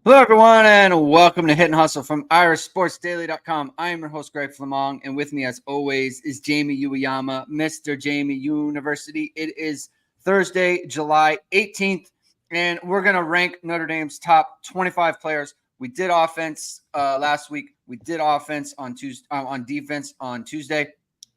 Hello, everyone, and welcome to Hit and Hustle from irishsportsdaily.com. I am your host, Greg Flamong, and with me, as always, is Jamie Uwayama, Mr. Jamie University. It is Thursday, July 18th, and we're going to rank Notre Dame's top 25 players. We did offense last week. We did offense on Tuesday, on defense on Tuesday.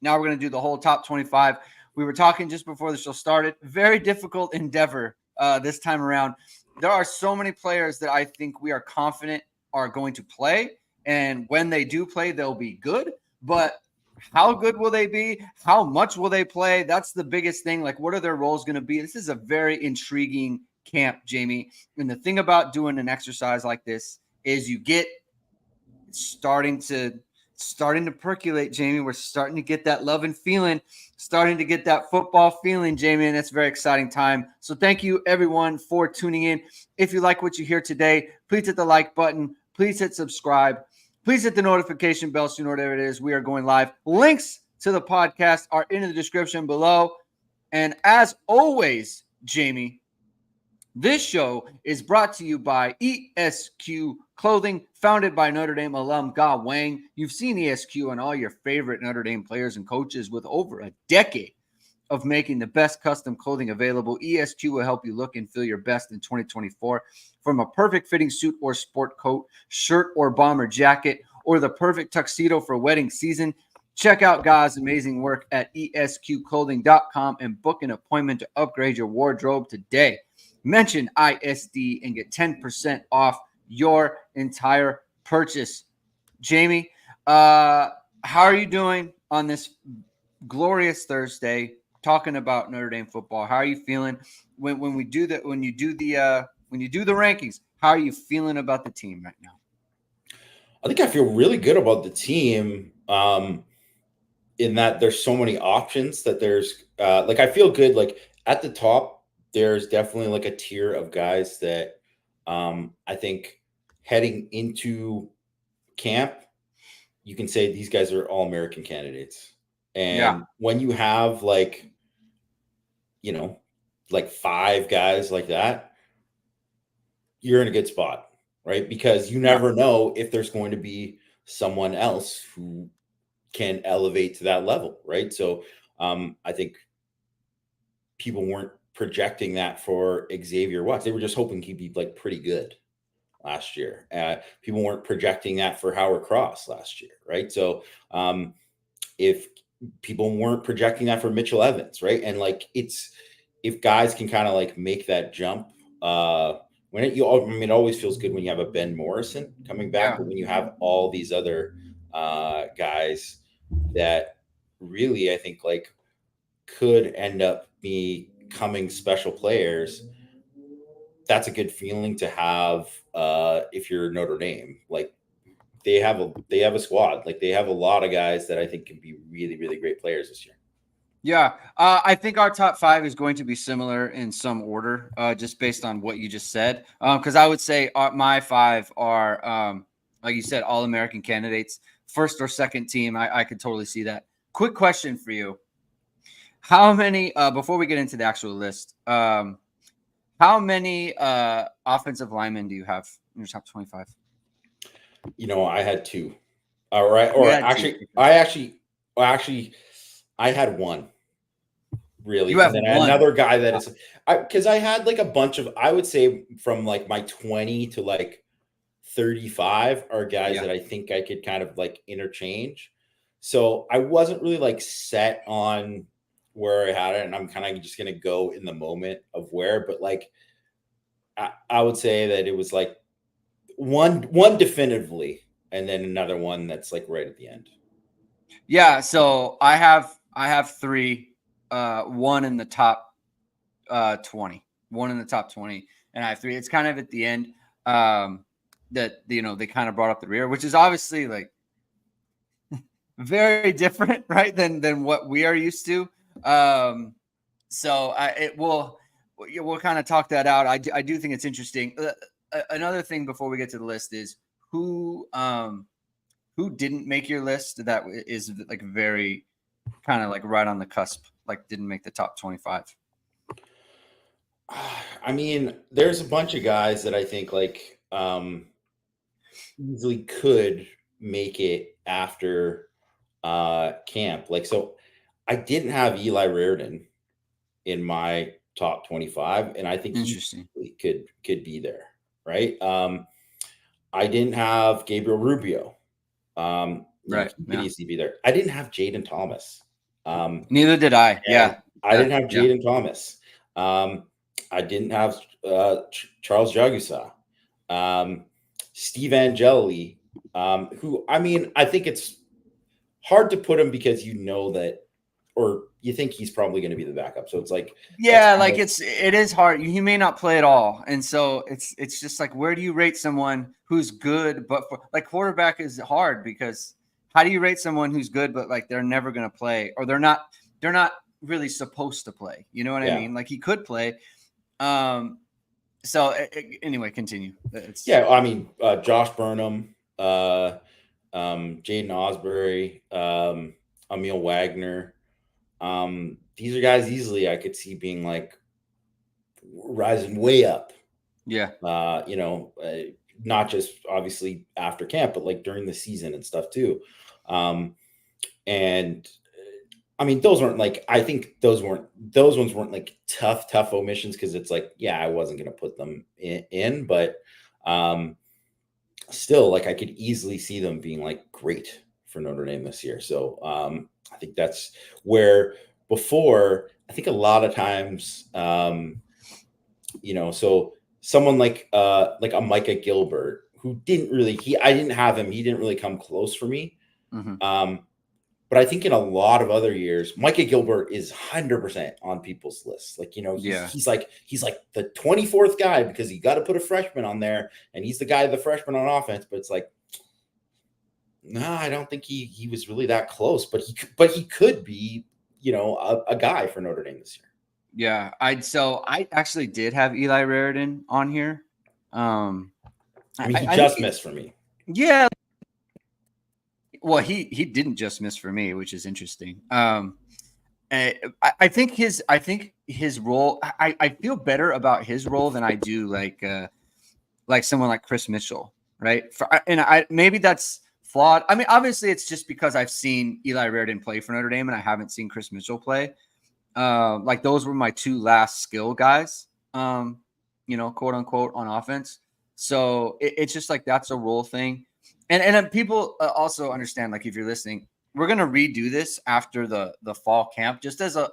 Now we're going to do the whole top 25. We were talking just before the show started. Very difficult endeavor this time around. There are so many players that I think we are confident are going to play. And when they do play, they'll be good. But how good will they be? How much will they play? That's the biggest thing. Like, what are their roles going to be? This is a very intriguing camp, Jamie. And the thing about doing an exercise like this is you get starting to percolate, Jamie. We're starting to get that love and feeling, starting to get that football feeling, Jamie, and it's a very exciting time. So thank you, everyone, for tuning in. If you like what you hear today, please hit the like button. Please hit subscribe. Please hit the notification bell so you know whatever it is. We are going live. Links to the podcast are in the description below. And as always, Jamie, this show is brought to you by ESQ Clothing, founded by Notre Dame alum Ge Wang. You've seen ESQ on all your favorite Notre Dame players and coaches with over a decade of making the best custom clothing available. ESQ will help you look and feel your best in 2024. From a perfect fitting suit or sport coat, shirt or bomber jacket, or the perfect tuxedo for wedding season, check out Ge's amazing work at esqclothing.com and book an appointment to upgrade your wardrobe today. Mention ISD and get 10% off your entire purchase. Jamie, how are you doing on this glorious Thursday talking about Notre Dame football? How are you feeling when we do that? When you do the rankings, how are you feeling about the team right now? I think I feel really good about the team in that there's so many options that there's I feel good. Like at the top, there's definitely like a tier of guys that I think heading into camp, you can say these guys are all American candidates. And when you have like 5 guys like that, you're in a good spot, right? Because you never know if there's going to be someone else who can elevate to that level, right? So I think people weren't projecting that for Xavier Watts. They were just hoping he'd be like pretty good last year. People weren't projecting that for Howard Cross last year, right? So if people weren't projecting that for Mitchell Evans, right? And like if guys can kind of like make that jump, it always feels good when you have a Ben Morrison coming back, but when you have all these other guys that really I think like could end up becoming special players, that's a good feeling to have if you're Notre Dame. Like they have a squad. Like they have a lot of guys that I think can be really, really great players this year. Yeah, I think our top 5 is going to be similar in some order, just based on what you just said. Because I would say my 5 are, like you said, all-American candidates, first or second team. I could totally see that. Quick question for you. How many, before we get into the actual list, how many offensive linemen do you have in your top 25? I had 2. All right. Or actually, I had 1. Really. You have and then one. Another guy that is because I had like a bunch of, I would say from like my 20 to like 35 are guys that I think I could kind of like interchange. So I wasn't really like set on where I had it, and I'm kind of just going to go in the moment of where, but like I would say that it was like one definitively, and then another one that's like right at the end. Yeah, so I have 3, one in the top 20, one in the top 20, and I have 3. It's kind of at the end that they kind of brought up the rear, which is obviously like very different, right, than what we are used to. So we'll kind of talk that out. I do think it's interesting. Another thing before we get to the list is who didn't make your list that is like very kind of like right on the cusp, like didn't make the top 25? I mean, there's a bunch of guys that I think like easily could make it after camp. Like, so I didn't have Eli Reardon in my top 25, and I think he Interesting. could be there, right? I didn't have Gabriel Rubio. Right. He could Yeah. easily be there. I didn't have Jaden Thomas. Neither did I. And Yeah. I didn't have Yeah. Jaden Thomas. I didn't have Charles Jagusa. Steve Angeli, who, I mean, I think it's hard to put him because you know that, or you think he's probably going to be the backup. So it's like, Yeah, like it is hard. He may not play at all, and so it's just like, where do you rate someone who's good, but for, like, quarterback is hard because how do you rate someone who's good but like they're never going to play, or they're not really supposed to play? You know what I mean? Like, he could play. So anyway, continue. I mean, Josh Burnham, Jaden Osbury, Emil Wagner. These are guys easily I could see being like rising way up. Yeah. Not just obviously after camp, but like during the season and stuff too. And I mean, those weren't like, I think those ones weren't like tough omissions, because it's like, yeah, I wasn't going to put them in, but still, like, I could easily see them being like great for Notre Dame this year. So I think that's where before, I think a lot of times, so someone like a Micah Gilbert, who I didn't have him. He didn't really come close for me. Mm-hmm. But I think in a lot of other years, Micah Gilbert is 100% on people's lists. Like, he's like the 24th guy, because you got to put a freshman on there, and he's the guy, the freshman on offense. But it's like, no, I don't think he was really that close. But he could be, a guy for Notre Dame this year. Yeah, I actually did have Eli Reardon on here. I mean, he just missed for me. Yeah. Well, he didn't just miss for me, which is interesting. I think his role. I feel better about his role than I do like someone like Chris Mitchell, right? Maybe that's flawed. I mean, obviously, it's just because I've seen Eli Reardon play for Notre Dame and I haven't seen Chris Mitchell play. Like, those were my two last skill guys, quote unquote, on offense. So it's just like, that's a role thing. And people also understand, like, if you're listening, we're going to redo this after the fall camp, just as a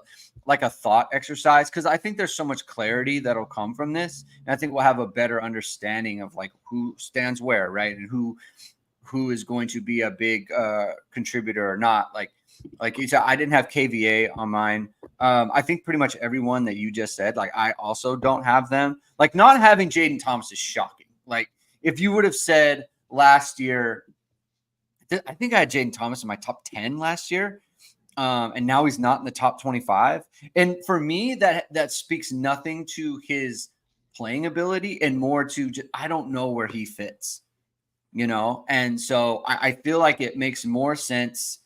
thought exercise, because I think there's so much clarity that'll come from this. And I think we'll have a better understanding of like who stands where, right? And who is going to be a big contributor or not. Like you said, I didn't have KVA on mine. I think pretty much everyone that you just said, like, I also don't have them. Like, not having Jaden Thomas is shocking. Like, if you would have said last year, I think I had Jaden Thomas in my top 10 last year, and now he's not in the top 25. And for me, that speaks nothing to his playing ability and more to I don't know where he fits, And so I feel like it makes more sense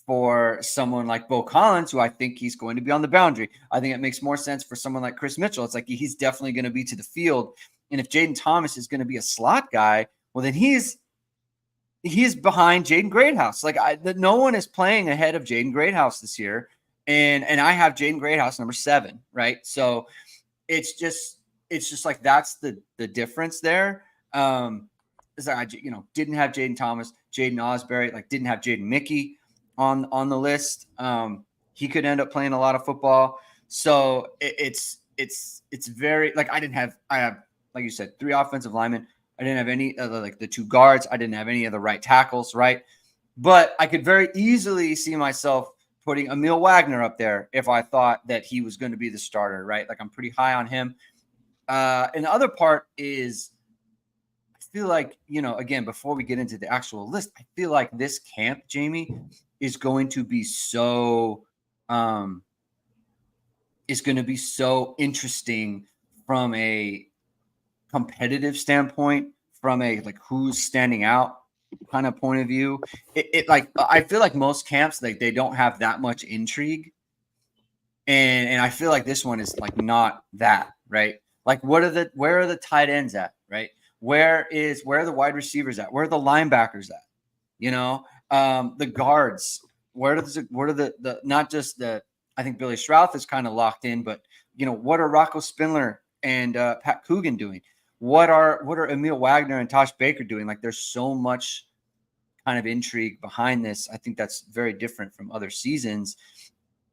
for someone like Bo Collins, who I think he's going to be on the boundary. I think it makes more sense for someone like Chris Mitchell. It's like, he's definitely going to be to the field. And if Jaden Thomas is going to be a slot guy, well, then he's behind Jaden Greathouse. Like, no one is playing ahead of Jaden Greathouse this year. And I have Jaden Greathouse number 7, right? So it's just like, that's the difference there. Is that I didn't have Jaden Thomas, Jaden Osbury, like, didn't have Jaden Mickey on the list. He could end up playing a lot of football. So it's very, like, I have, like you said, 3 offensive linemen. I didn't have any other, like, the 2 guards. I didn't have any of the right tackles, right? But I could very easily see myself putting Emil Wagner up there if I thought that he was going to be the starter, right? Like, I'm pretty high on him. And the other part is, I feel like, again, before we get into the actual list, I feel like this camp, Jamie, is going to be so interesting from a competitive standpoint, from a like who's standing out kind of point of view. It like, I feel like most camps, like, they don't have that much intrigue, and I feel like this one is like not that, right? Like, where are the tight ends at, right? where are the wide receivers at? Where are the linebackers at? The guards. Where are the not just the, I think Billy Strouth is kind of locked in, but what are Rocco Spindler and Pat Coogan doing? What are Emil Wagner and Tosh Baker doing? Like, there's so much kind of intrigue behind this. I think that's very different from other seasons.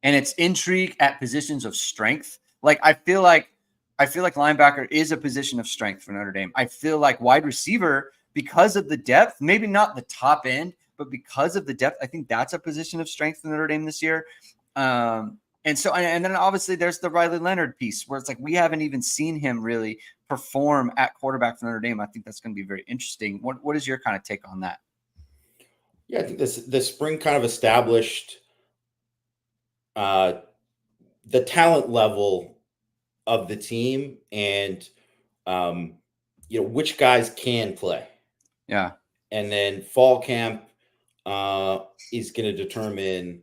And it's intrigue at positions of strength. Like, I feel like linebacker is a position of strength for Notre Dame. I feel like wide receiver, because of the depth, maybe not the top end, but because of the depth, I think that's a position of strength for Notre Dame this year. And then obviously there's the Riley Leonard piece where it's like we haven't even seen him really perform at quarterback for Notre Dame. I think that's going to be very interesting. What is your kind of take on that? Yeah, I think this spring kind of established the talent level of the team and which guys can play. Yeah. And then fall camp is going to determine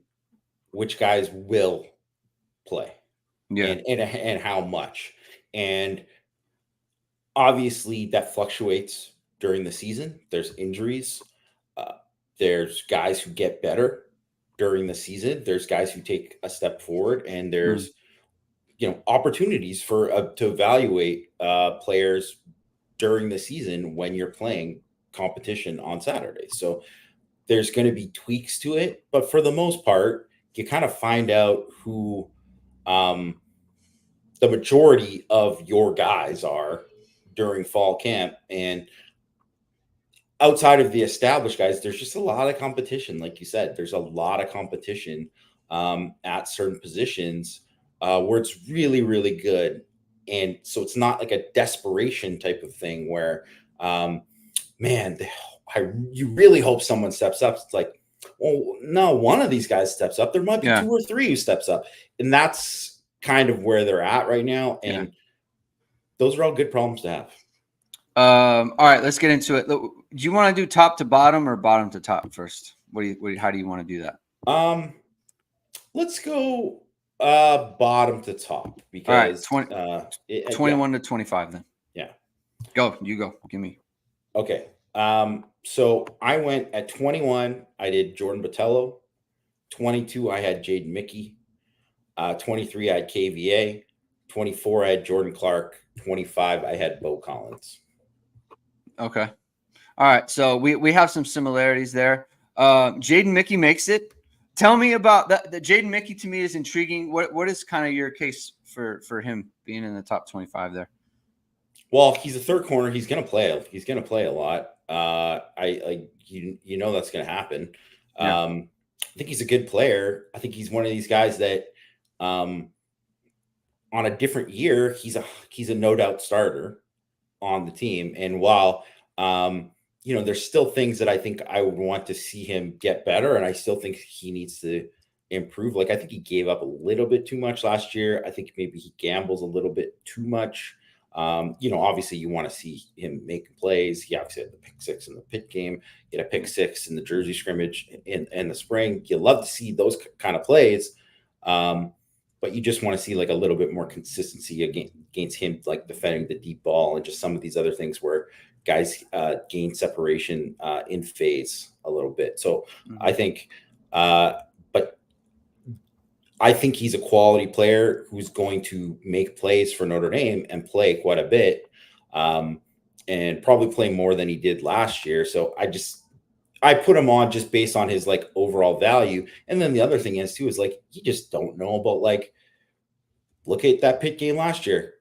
which guys will play. Yeah. And how much. And obviously that fluctuates during the season. There's injuries. There's guys who get better during the season. There's guys who take a step forward, and there's opportunities for to evaluate players during the season when you're playing competition on Saturday. So there's going to be tweaks to it, but for the most part, you kind of find out who the majority of your guys are during fall camp. And outside of the established guys, there's just a lot of competition. Like you said, there's a lot of competition at certain positions where it's really, really good. And so it's not like a desperation type of thing where, you really hope someone steps up. It's like, well, no, one of these guys steps up. There might be 2 or 3 who steps up. And that's kind of where they're at right now. And those are all good problems to have. All right, let's get into it. Do you want to do top to bottom or bottom to top first? How do you want to do that? Let's go bottom to top because 21 to 25 then. Yeah. You go. Give me. Okay. So I went at 21, I did Jordan Botello. 22, I had Jaden Mickey. 23, I had KVA. 24, I had Jordan Clark. 25, I had Bo Collins. Okay. All right. So we have some similarities there. Jaden Mickey makes it. Tell me about that. The Jaden Mickey to me is intriguing. What is kind of your case for him being in the top 25 there? Well, he's a third corner. He's going to play. He's going to play a lot. That's going to happen. Yeah. I think he's a good player. I think he's one of these guys that, on a different year, he's a no doubt starter on the team. And while, there's still things that I think I would want to see him get better. And I still think he needs to improve. Like, I think he gave up a little bit too much last year. I think maybe he gambles a little bit too much. Obviously you want to see him making plays. He obviously had the pick 6 in the pit game, get a pick 6 in the Jersey scrimmage in the spring. You love to see those kind of plays. But you just want to see like a little bit more consistency against him, like defending the deep ball and just some of these other things where guys gain separation in phase a little bit. So I think, but I think he's a quality player who's going to make plays for Notre Dame and play quite a bit, and probably play more than he did last year. So I put him on just based on his like overall value. And then the other thing is too, is like, you just don't know about, like, look at that pit game last year.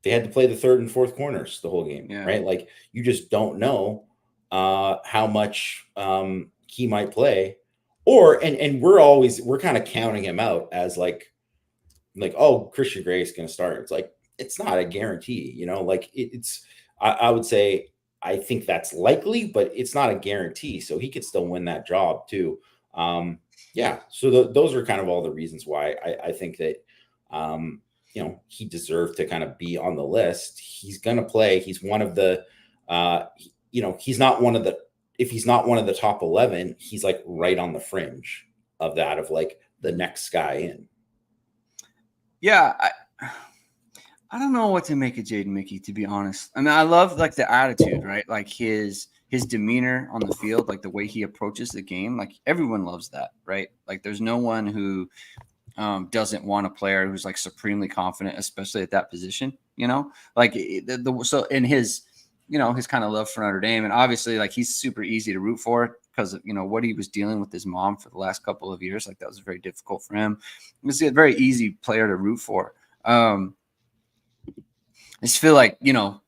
They had to play the third and fourth corners the whole game, right? Like, you just don't know how much he might play. And we're kind of counting him out as like, oh, Christian Gray is going to start. It's like, it's not a guarantee, like I would say, I think that's likely, but it's not a guarantee. So he could still win that job too. So those are kind of all the reasons why I think that, he deserved to kind of be on the list. He's going to play. He's one of the, he's not one of the, if he's not one of the top 11, he's like right on the fringe of that, of like the next guy in. Yeah. I don't know what to make of Jaden Mickey, to be honest. I mean, I love like the attitude, right? Like his demeanor on the field, like the way he approaches the game. Like everyone loves that, right? Like there's no one who doesn't want a player who's like supremely confident, especially at that position. Like so in his, his kind of love for Notre Dame, and obviously like he's super easy to root for because of what he was dealing with his mom for the last couple of years. Like that was very difficult for him. He was a very easy player to root for. I just feel like you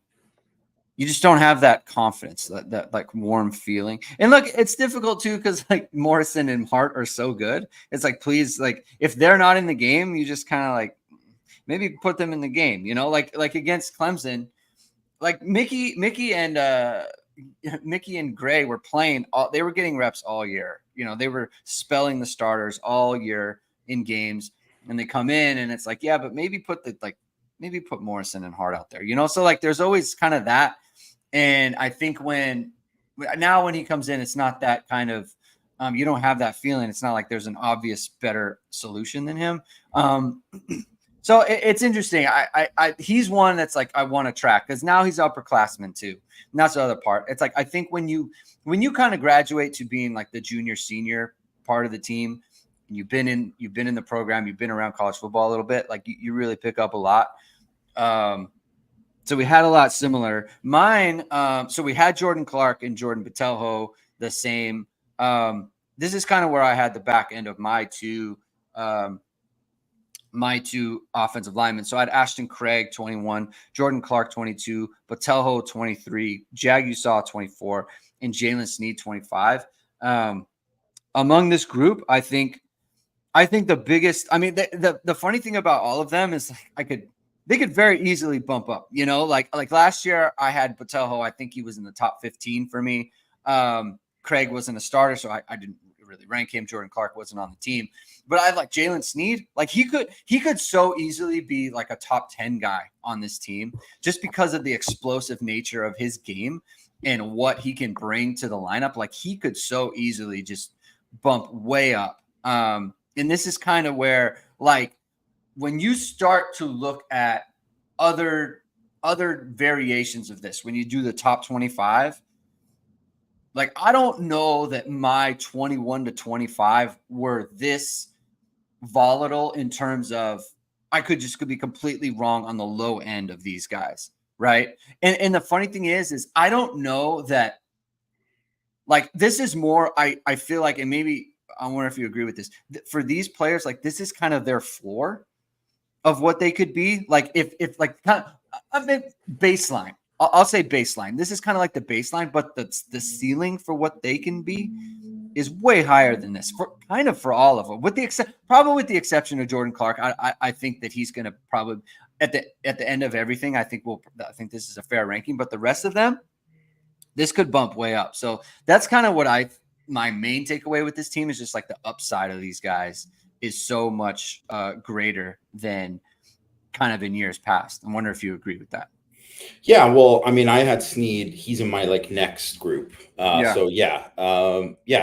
just don't have that confidence, that like warm feeling. And look, it's difficult too because like Morrison and Hart are so good. It's like, please, like if they're not in the game, you just kind of like maybe put them in the game. Like against Clemson, like Mickey and Gray were playing. They were getting reps all year. They were spelling the starters all year in games, and they come in and it's like, yeah, but maybe put Morrison and Hart out there. So like there's always kind of that. And I think when he comes in, it's not that kind of you don't have that feeling. It's not like there's an obvious better solution than him. So it's interesting. He's one that's like I want to track because now he's upperclassman too. And that's the other part. It's like I think when you kind of graduate to being like the junior senior part of the team, and you've been in the program, you've been around college football a little bit, like you really pick up a lot. So we had a lot similar. Mine, so we had Jordan Clark and Jordan Botelho the same. This is kind of where I had the back end of my two offensive linemen. So I had Ashton Craig, 21, Jordan Clark, 22, Botelho, 23, Jagusaw, 24, and Jalen Sneed, 25. Among this group, I think the biggest, I mean, the funny thing about all of them is like they could very easily bump up, like last year I had Botelho. I think he was in the top 15 for me. Craig wasn't a starter, so I didn't really rank him. Jordan Clark wasn't on the team, but I like Jalen Sneed. Like he could so easily be like a top 10 guy on this team just because of the explosive nature of his game and what he can bring to the lineup. Like he could so easily just bump way up. And this is kind of where like, when you start to look at other variations of this, when you do the top 25, like I don't know that my 21 to 25 were this volatile in terms of I could be completely wrong on the low end of these guys, right? And the funny thing is I don't know that like this is more I feel like, and maybe I wonder if you agree with this, for these players, like this is kind of their floor of what they could be. Like if like kind of I mean, baseline, I'll say baseline. This is kind of like the baseline, but the ceiling for what they can be is way higher than this for all of them, with the exception of Jordan Clark. I think that he's going to probably at the end of everything. I think this is a fair ranking, but the rest of them, this could bump way up. So that's kind of what my main takeaway with this team is just like the upside of these guys is so much greater than kind of in years past. I wonder if you agree with that. Yeah, well, I mean, I had Sneed. He's in my like next group. So yeah.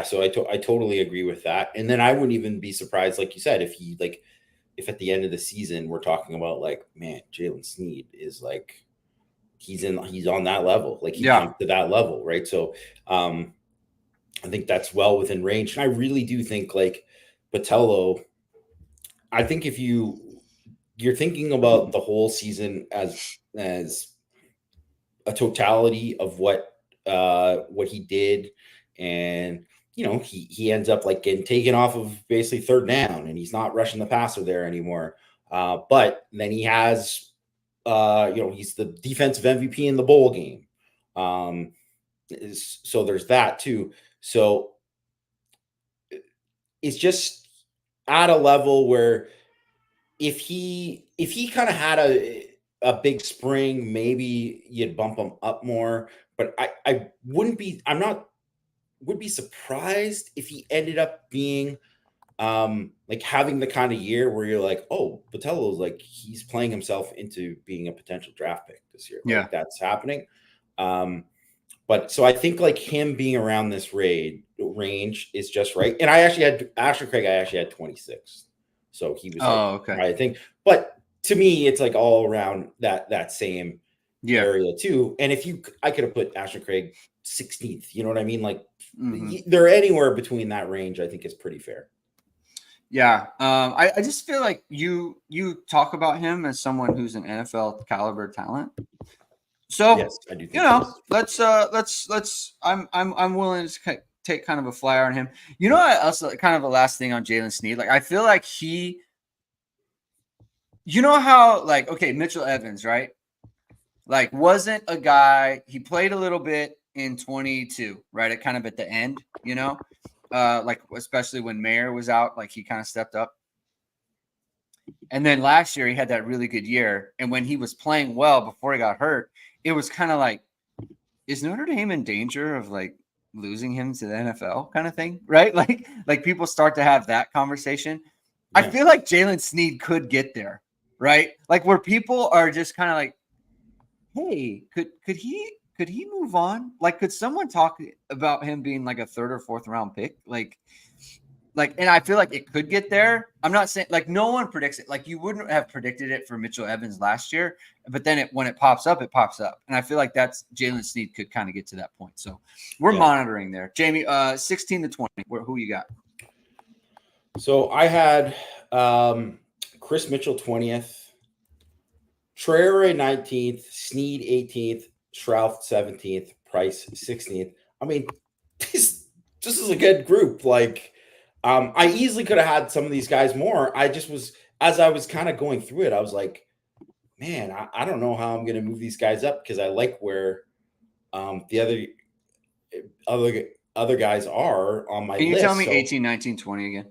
So I totally agree with that. And then I wouldn't even be surprised, like you said, if at the end of the season we're talking about like, man, Jalen Sneed is like he's on that level, like he jumped to that level, right? So I think that's well within range. And I really do think like Botelho, I think if you're thinking about the whole season as a totality of what he did, and he ends up like getting taken off of basically third down, and he's not rushing the passer there anymore. But then he has he's the defensive MVP in the bowl game. So there's that too. So it's just at a level where if he kind of had a big spring, maybe you'd bump him up more. But I would be surprised if he ended up being like having the kind of year where you're like, oh, Botelho's like he's playing himself into being a potential draft pick this year. Like that's happening. But so I think like him being around this range is just right. And I actually had Ashton Craig. I actually had 26. So he was okay. I think, but to me, it's like all around that same Yeah. area too. And I could have put Ashton Craig 16th. You know what I mean? Like Mm-hmm. they're anywhere between that range. I think is pretty fair. Yeah. I just feel like you talk about him as someone who's an NFL caliber talent. So, Yes, I do think he is. let's I'm willing to take kind of a flyer on him. I also kind of a last thing on Jalen Sneed. Like I feel like how like okay, Mitchell Evans, right? Like wasn't a guy, he played a little bit in 22, right? At kind of at the end, like especially when Mayer was out, like he kind of stepped up. And then last year he had that really good year. And when he was playing well before he got hurt, it was kind of like, is Notre Dame in danger of like losing him to the NFL kind of thing? Right? Like people start to have that conversation. I Yeah. feel like Jalen Sneed could get there, right? Like where people are just kind of like, hey, could he move on? Like, could someone talk about him being like a third or fourth round pick? Like, and I feel like it could get there. I'm not saying like no one predicts it. Like you wouldn't have predicted it for Mitchell Evans last year, but then when it pops up, it pops up. And I feel like that's Jalen Sneed could kind of get to that point. So we're monitoring there. Jamie, 16 to 20. Who you got? So I had Chris Mitchell 20th, Traore 19th, Sneed 18th, Shrouth 17th, Price 16th. I mean, this is a good group. Like, I easily could have had some of these guys more. I just was, as I was kind of going through it, I was like, man, I don't know how I'm going to move these guys up because I like where the other guys are on my Can you list. tell me So, 18, 19, 20 again?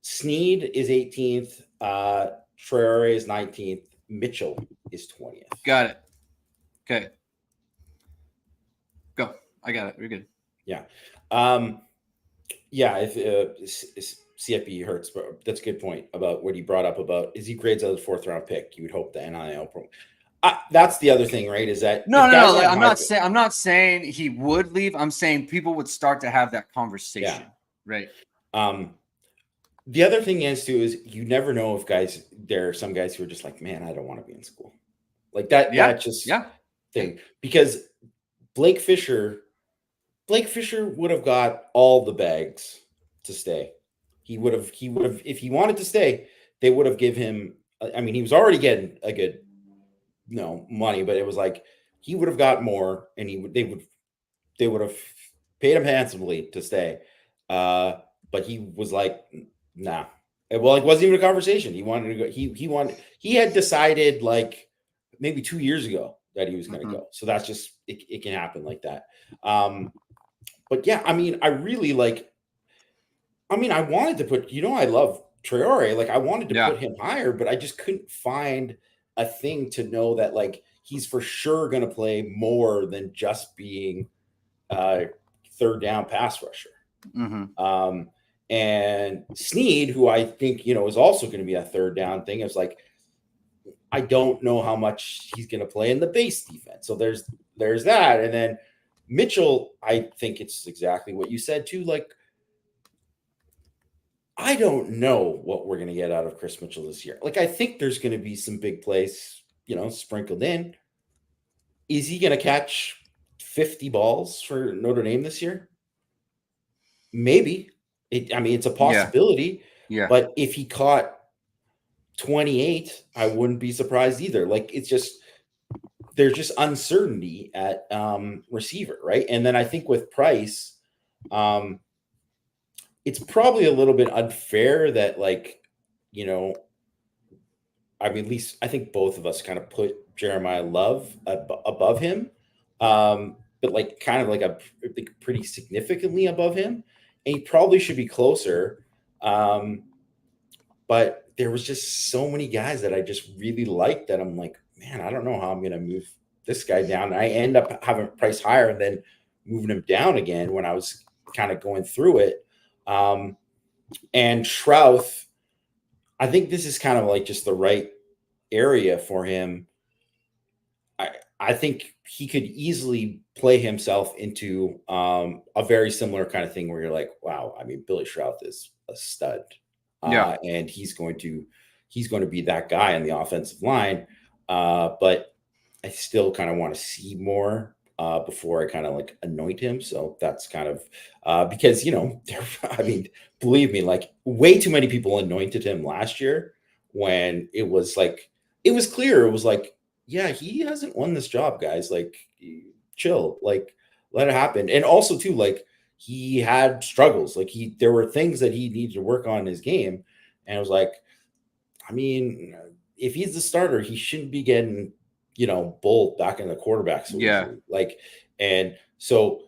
Sneed is 18th. Traore is 19th. Mitchell is 20th. Got it. Okay. Go. I got it. You're good. Yeah. Yeah. If CFB hurts, but that's a good point about what he brought up about is he grades as a fourth round pick. You would hope the NIL program. That's the other thing, right? Is that no. Like, I'm not saying he would leave. I'm saying people would start to have that conversation, right? The other thing is too is you never know if there are some guys who are just like, man, I don't want to be in school, like that. Yeah. That just Yeah. thing because Blake Fisher would have got all the bags to stay. He would have if he wanted to stay, they would have give him. I mean, he was already getting a good money, but it was like he would have got more, and they would have paid him handsomely to stay. But he was like, nah. Well, it wasn't even a conversation. He wanted to go. He had decided like maybe 2 years ago that he was going to go. So that's just it can happen like that. But yeah, I mean, I really like. I mean, I wanted to put. I love Traore. Like I wanted to put him higher, but I just couldn't find a thing to know that like he's for sure going to play more than just being third down pass rusher. Mm-hmm. And Sneed, who I think is also going to be a third down thing, is like I don't know how much he's going to play in the base defense. So there's that, and then Mitchell, I think it's exactly what you said too. Like I don't know what we're going to get out of Chris Mitchell this year. Like I think there's going to be some big plays, sprinkled in. Is he going to catch 50 balls for Notre Dame this year? Maybe. It's a possibility. Yeah. But if he caught 28, I wouldn't be surprised either. Like there's just uncertainty at receiver, right? And then I think with Price, it's probably a little bit unfair that at least I think both of us kind of put Jeremiah Love above him, but like kind of like pretty significantly above him, and he probably should be closer. But there was just so many guys that I just really liked that I'm like, man, I don't know how I'm going to move this guy down. And I end up having Price higher and then moving him down again when I was kind of going through it. And Shrouth, I think this is kind of like just the right area for him. I think he could easily play himself into a very similar kind of thing where you're like, wow, I mean, Billy Shrouth is a stud. And he's going to he's going to be that guy on the offensive line. But I still kind of want to see more before I kind of like anoint him. So that's kind of because, I mean, believe me, like way too many people anointed him last year when it was like, it was clear. It was like, yeah, he hasn't won this job, guys. Like, chill, like, let it happen. And also, too, like, he had struggles. Like, there were things that he needed to work on in his game. And it was like, I mean, if he's the starter, he shouldn't be getting, bulled back in the quarterback so easily. Like, and so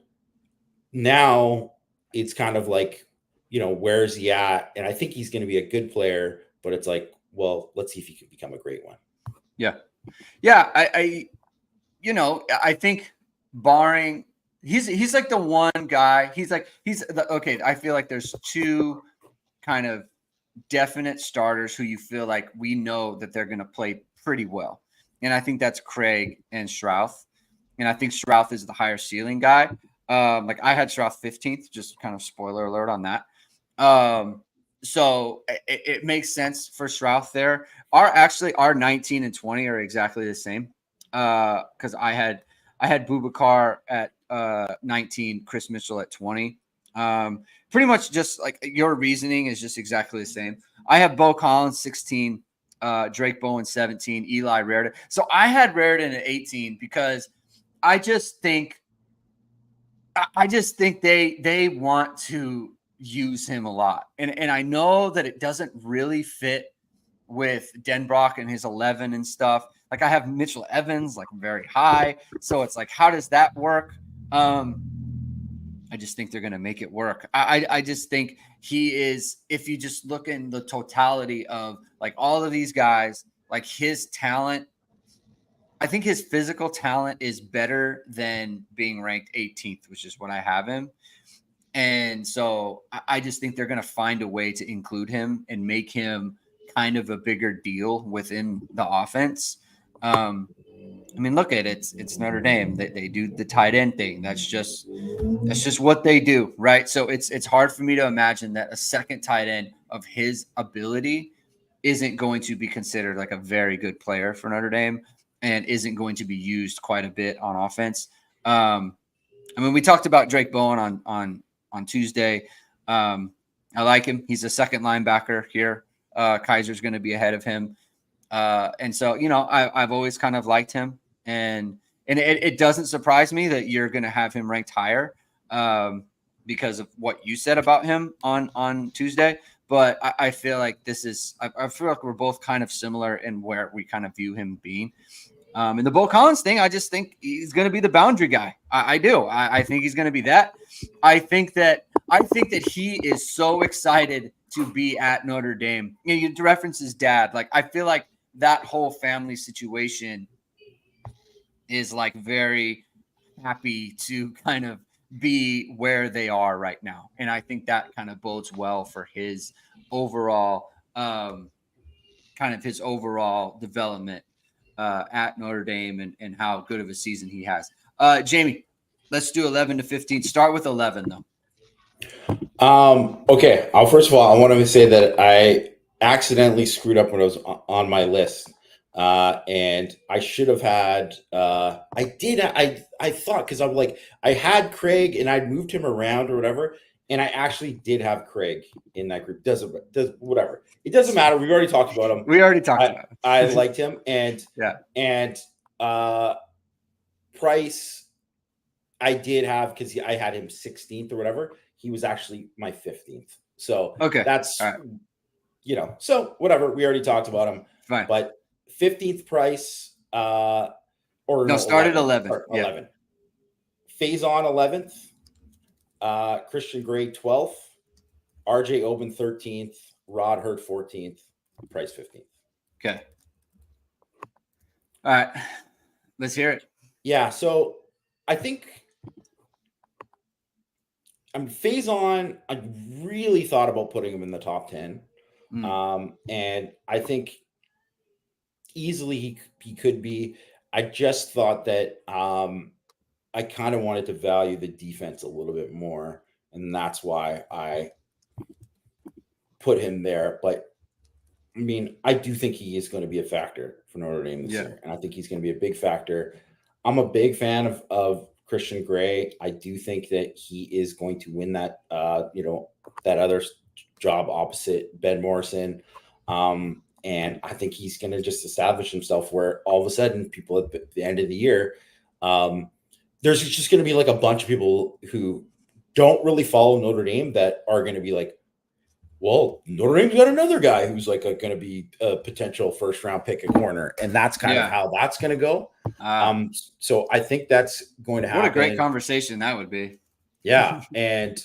now it's kind of like, where is he at? And I think he's going to be a good player, but it's like, well, let's see if he can become a great one. Yeah. Yeah. I think barring he's like the one guy. Okay. I feel like there's two kind of definite starters who you feel like we know that they're going to play pretty well. And I think that's Craig and Strouth. And I think Strouth is the higher ceiling guy. Like I had Strouth 15th, just kind of spoiler alert on that. So it makes sense for Strouth there. Our 19 and 20 are exactly the same. Because I had Boubacar at 19, Chris Mitchell at 20. Pretty much just like your reasoning is just exactly the same. I have Bo Collins 16, Drake Bowen 17, Eli Raritan. So I had Raritan at 18 because I just think they want to use him a lot. And I know that it doesn't really fit with Denbrock and his 11 and stuff. Like I have Mitchell Evans like very high. So it's like, how does that work? I just think they're going to make it work. I just think he is, if you just look in the totality of like all of these guys, like his talent, I think his physical talent is better than being ranked 18th, which is what I have him. And so I just think they're going to find a way to include him and make him kind of a bigger deal within the offense. I mean, look at it. It's Notre Dame. They do the tight end thing. That's just what they do, right? So it's hard for me to imagine that a second tight end of his ability isn't going to be considered like a very good player for Notre Dame and isn't going to be used quite a bit on offense. I mean, we talked about Drake Bowen on Tuesday. I like him. He's a second linebacker here. Kaiser's going to be ahead of him. And so, I've always kind of liked him. And it doesn't surprise me that you're going to have him ranked higher because of what you said about him on Tuesday. But I feel like I feel like we're both kind of similar in where we kind of view him being. And the Bo Collins thing, I just think he's going to be the boundary guy. I do. I think he's going to be that. I think that he is so excited to be at Notre Dame. You reference his dad. Like, I feel like that whole family situation is like very happy to kind of be where they are right now. And I think that kind of bodes well for his overall development at Notre Dame and how good of a season he has. Jamie, let's do 11 to 15. Start with 11 though. Okay. First of all, I want to say that I accidentally screwed up when I was on my list. And I should have had, I thought, cause I'm like, I had Craig and I'd moved him around or whatever. And I actually did have Craig in that group. Does whatever. It doesn't matter. We've already talked about him. We already talked about him. I liked him. And, yeah. And, Price, I did have, cause I had him 16th or whatever. He was actually my 15th. So okay, that's, right. So whatever. We already talked about him. Fine. But 15th Price, start at 11. 11. Faison 11th, Christian Gray 12th, RJ Oben 13th, Rod Hurt 14th, Price 15th. Okay. All right. Let's hear it. Yeah, so I think Faison, I really thought about putting him in the top 10. And I think easily he could be. I just thought that I kind of wanted to value the defense a little bit more, and that's why I put him there. But I mean, I do think he is going to be a factor for Notre Dame this year, and I think he's going to be a big factor. I'm a big fan of Christian Gray. I do think that he is going to win that, that other job opposite Ben Morrison. And I think he's going to just establish himself where all of a sudden people at the end of the year, there's just going to be like a bunch of people who don't really follow Notre Dame that are going to be like, well, Notre Dame's got another guy who's like going to be a potential first round pick at corner. And that's kind of how that's going to go. So I think that's going to happen. What a great conversation that would be. Yeah. And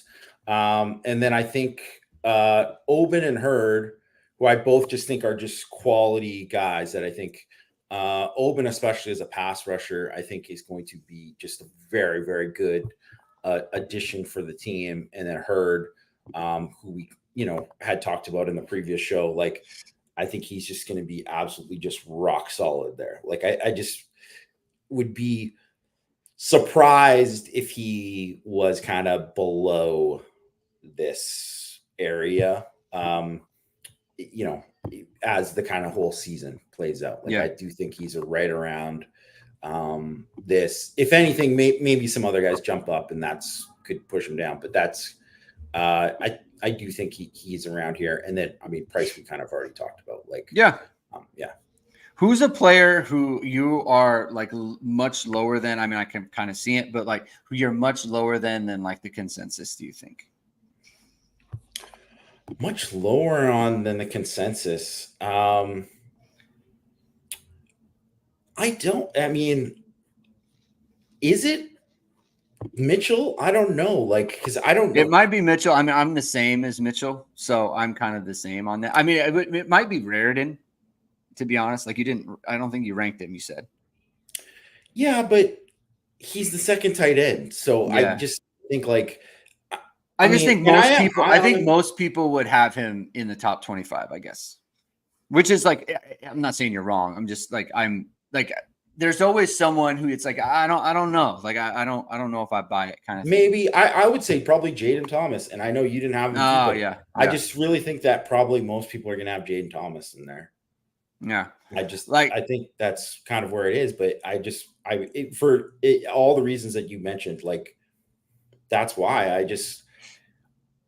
then I think Oben and Hurd, who I both just think are just quality guys that I think Oben, especially as a pass rusher, I think is going to be just a very, very good addition for the team. And then Hurd, who we, had talked about in the previous show, like, I think he's just going to be absolutely just rock solid there. Like, I just would be surprised if he was kind of below this area, as the kind of whole season plays out. Like, I do think he's right around this. If anything, maybe some other guys jump up and could push him down, but that's, I do think he's around here. And then, I mean, Price, we kind of already talked about. Like, who's a player who you are like much lower than? I mean, I can kind of see it, but like who you're much lower than like the consensus, do you think? Much lower on than the consensus. I mean, is it Mitchell? I don't know. Like, because I don't know. It might be Mitchell. I mean, I'm the same as Mitchell, so I'm kind of the same on that. I mean, it might be Raritan, to be honest. Like, I don't think you ranked him, you said. Yeah, but he's the second tight end. So I just think like, I think most people would have him in the top 25, I guess, which is like, I'm not saying you're wrong. I'm just like, there's always someone who it's like, I don't know. Like, I don't know if I buy it kind of thing. Maybe I would say probably Jaden Thomas. And I know you didn't have him. Oh, yeah. I just really think that probably most people are going to have Jaden Thomas in there. Yeah. I think that's kind of where it is, but for all the reasons that you mentioned, like, that's why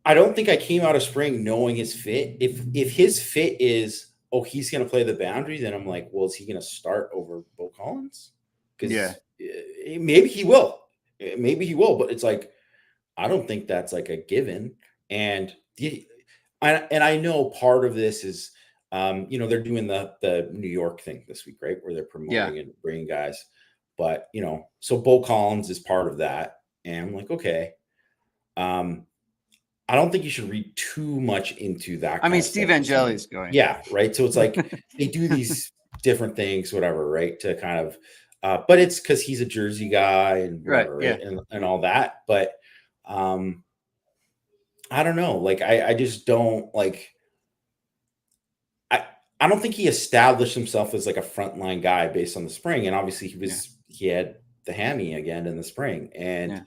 I don't think I came out of spring knowing his fit. If his fit is, he's going to play the boundary, then I'm like, well, is he going to start over Bo Collins? Because maybe he will. But it's like, I don't think that's like a given. And I know part of this is, they're doing the New York thing this week, right? Where they're promoting and bringing guys. But, so Bo Collins is part of that. And I'm like, okay. I don't think you should read too much into that. I mean, Steve Angeli's going. Yeah, right. So it's like they do these different things, whatever, right? To kind of, but it's because he's a Jersey guy and whatever, right? And all that. But I don't know. Like, I just don't like. I don't think he established himself as like a frontline guy based on the spring, and obviously he had the hammy again in the spring, and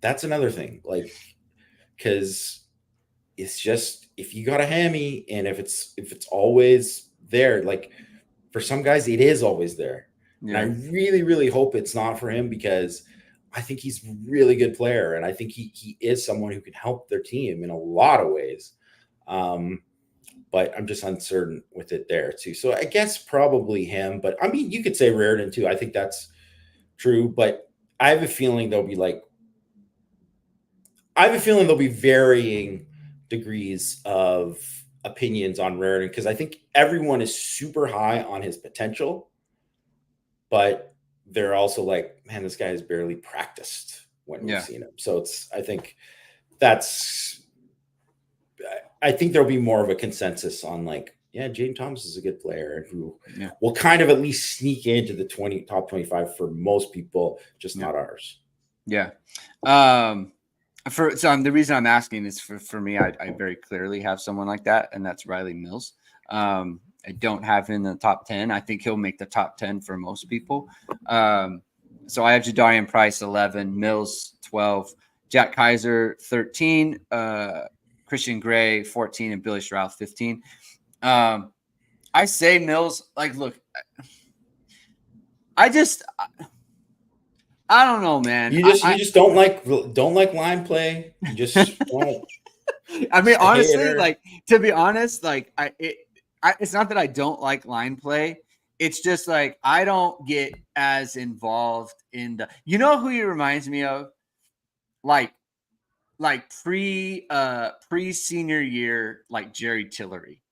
that's another thing. Like, because it's just, if you got a hammy and if it's always there, like for some guys it is always there. And I really, really hope it's not for him, because I think he's a really good player, and I think he is someone who can help their team in a lot of ways. But I'm just uncertain with it there too. So I guess probably him, but I mean, you could say Raritan too. I think that's true, but I have a feeling there'll be varying degrees of opinions on Raritan, because I think everyone is super high on his potential, but they're also like, man, this guy has barely practiced when we've seen him. So I think there'll be more of a consensus on like, Jaden Thomas is a good player who will kind of at least sneak into the top 25 for most people, just not ours. Yeah. The reason I'm asking is for me, I very clearly have someone like that, and that's Riley Mills. I don't have him in the top 10. I think he'll make the top 10 for most people. So I have Jadarian Price 11, Mills 12, Jack Kaiser 13, Christian Gray 14, and Billy Stroud 15. I say Mills, like, look, I don't know, man. You just don't like line play. You just don't. I mean, Just a honestly, hater. like, to be honest, like, it's not that I don't like line play. It's just like I don't get as involved in the. You know who he reminds me of? Like pre senior year, like Jerry Tillery,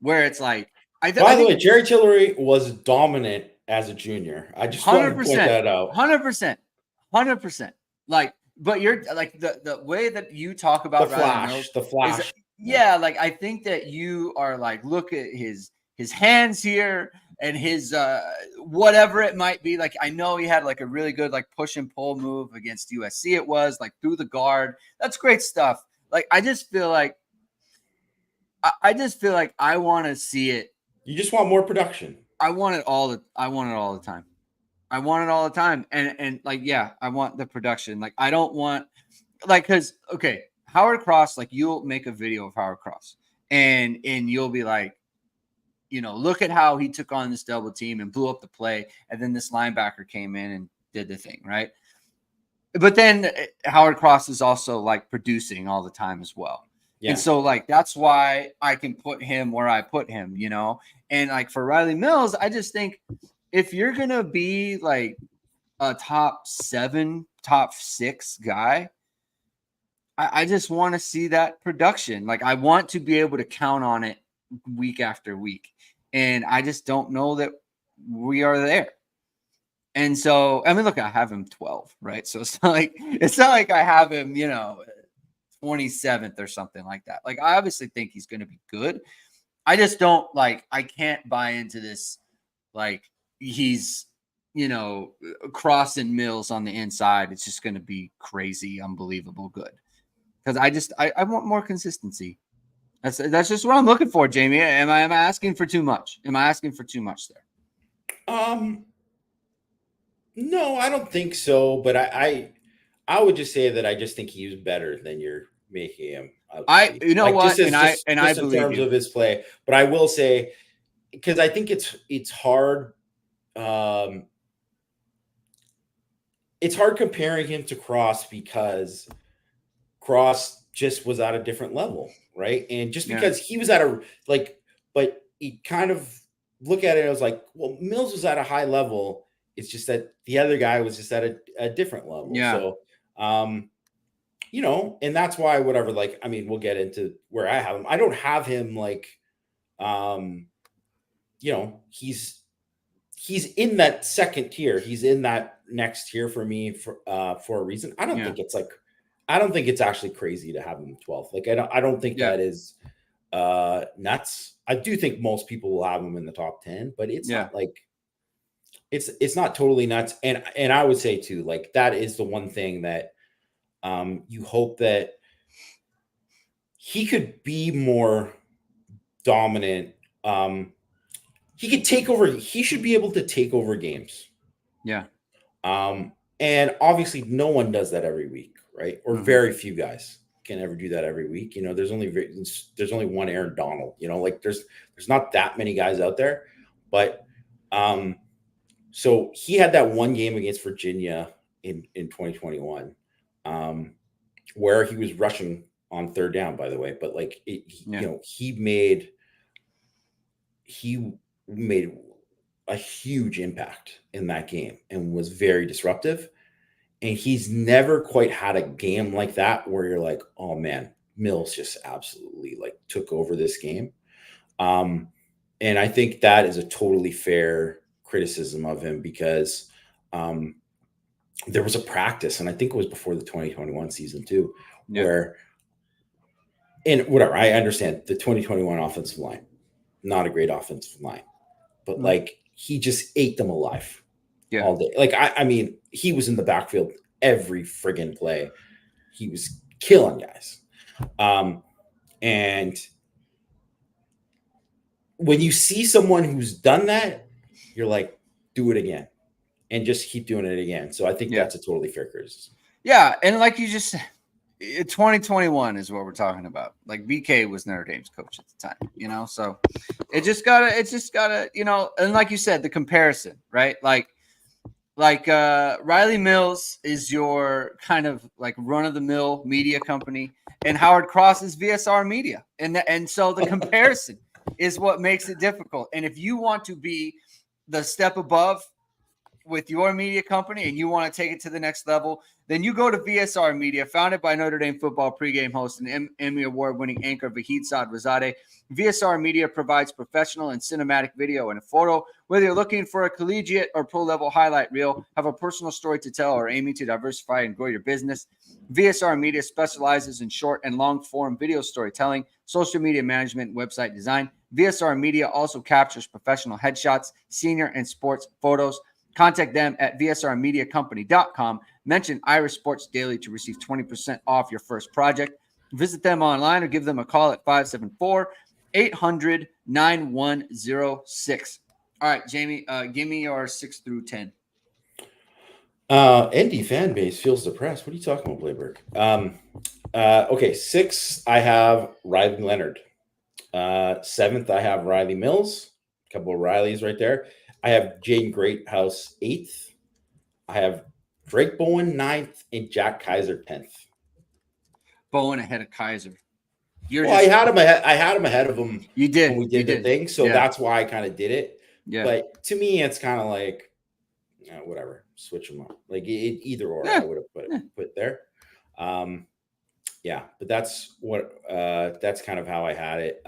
where it's like I By the think way, Jerry Tillery was dominant as a junior. I just wanted to point 100%, that out. 100%, 100%. Like, but you're like the way that you talk The about Riley Mills flash, the is, flash. yeah, like I think that you are like, look at his hands here and his whatever it might be. Like, I know he had like a really good like push and pull move against USC. It was like through the guard. That's great stuff. Like, I just feel like I want to see it. You just want more production. I want it all the time. I want it all the time. And like, yeah, I want the production. Like, I don't want, like, because, okay, Howard Cross, like, you'll make a video of Howard Cross and you'll be like, look at how he took on this double team and blew up the play. And then this linebacker came in and did the thing, right? But then Howard Cross is also like producing all the time as well. Yeah. And so, like, that's why I can put him where I put him, And like for Riley Mills, I just think if you're going to be like a top 7, top 6 guy, I just want to see that production. Like, I want to be able to count on it week after week. And I just don't know that we are there. And so, I mean, look, I have him 12, right? So it's not like I have him, 27th or something like that. Like, I obviously think he's going to be good. I just don't I can't buy into this. Like, he's, crossing Mills on the inside. It's just going to be crazy, unbelievable good. Because I want more consistency. That's just what I'm looking for, Jamie. Am I asking for too much? Am I asking for too much there? No, I don't think so. But I would just say that I just think he was better than you're making him. You know what? Just I in believe terms you. of his play. But I will say, because I think it's hard. It's hard comparing him to Cross because Cross just was at a different level, right? And just because he was at but he kind of look at it, I was like, well, Mills was at a high level. It's just that the other guy was just at a different level. Yeah. So, and that's why whatever, like, I mean, we'll get into where I have him. I don't have him he's in that second tier. He's in that next tier for me for a reason. I don't think it's actually crazy to have him 12th. Like, I don't think that is nuts. I do think most people will have him in the top 10, but it's not like it's not totally nuts. And I would say too, like, that is the one thing that you hope that he could be more dominant. He could take over. He should be able to take over games. Yeah. And obviously no one does that every week, right? Or very few guys can ever do that every week. There's only one Aaron Donald, like there's not that many guys out there, but so he had that one game against Virginia in 2021, where he was rushing on third down, by the way, but like, he made a huge impact in that game and was very disruptive. And he's never quite had a game like that where you're like, oh man, Mills just absolutely like took over this game. And I think that is a totally fair criticism of him because there was a practice, and I think it was before the 2021 season too, where, and whatever, I understand the 2021 offensive line, not a great offensive line, but like, he just ate them alive all day. Like, I mean, he was in the backfield every friggin' play. He was killing guys. And when you see someone who's done that, you're like, do it again and just keep doing it again. So I think that's a totally fair criticism. Yeah. And like you just said, 2021 is what we're talking about. Like BK was Notre Dame's coach at the time, so it's just gotta, and like you said, the comparison, right? Like Riley Mills is your kind of like run-of-the-mill media company, and Howard Cross is VSR Media, and so the comparison is what makes it difficult. And if you want to be the step above with your media company and you want to take it to the next level, then you go to VSR Media, founded by Notre Dame football pregame host and Emmy Award-winning anchor Vahid Sadrazadeh. VSR Media provides professional and cinematic video and a photo. Whether you're looking for a collegiate or pro-level highlight reel, have a personal story to tell, or aiming to diversify and grow your business, VSR Media specializes in short and long-form video storytelling, social media management, and website design. VSR Media also captures professional headshots, senior and sports photos. Contact them at vsrmediacompany.com. Mention Irish Sports Daily to receive 20% off your first project. Visit them online or give them a call at 574-800-9106. All right, Jamie, give me your 6 through 10. ND fan base feels depressed. What are you talking about, Blayberg? Okay, 6, I have Riley Leonard. 7th, I have Riley Mills. A couple of Rileys right there. I have Jaden Greathouse 8th. I have Drake Bowen 9th and Jack Kaiser 10th. Bowen ahead of Kaiser. I had him ahead of him. You did when we did the thing, so that's why I kind of did it. Yeah. But to me, it's kind of like whatever. Switch them up. Like either or, I would have put there. Yeah, but that's what that's kind of how I had it.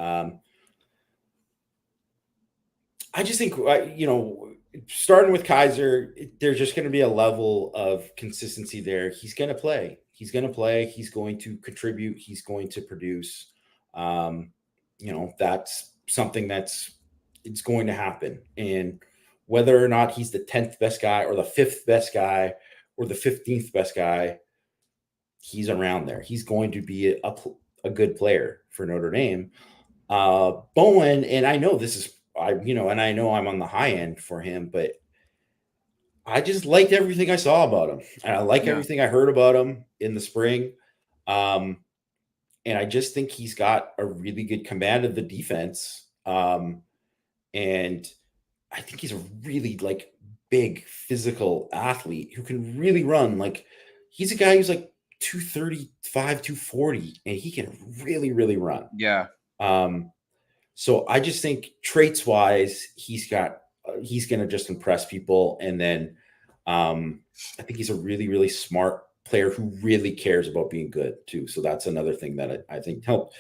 I just think starting with Kaiser, there's just going to be a level of consistency there. He's going to play. He's going to contribute. He's going to produce. That's something it's going to happen. And whether or not he's the 10th best guy or the 5th best guy or the 15th best guy, he's around there. He's going to be a good player for Notre Dame. Bowen, and I know this is, and I know I'm on the high end for him, but I just liked everything I saw about him. And I like everything I heard about him in the spring. And I just think he's got a really good command of the defense. And I think he's a really big physical athlete who can really run. Like he's a guy who's like 235, 240, and he can really, really run. Yeah. So I just think traits wise, he's going to just impress people. And then I think he's a really, really smart player who really cares about being good too. So that's another thing that I think helped.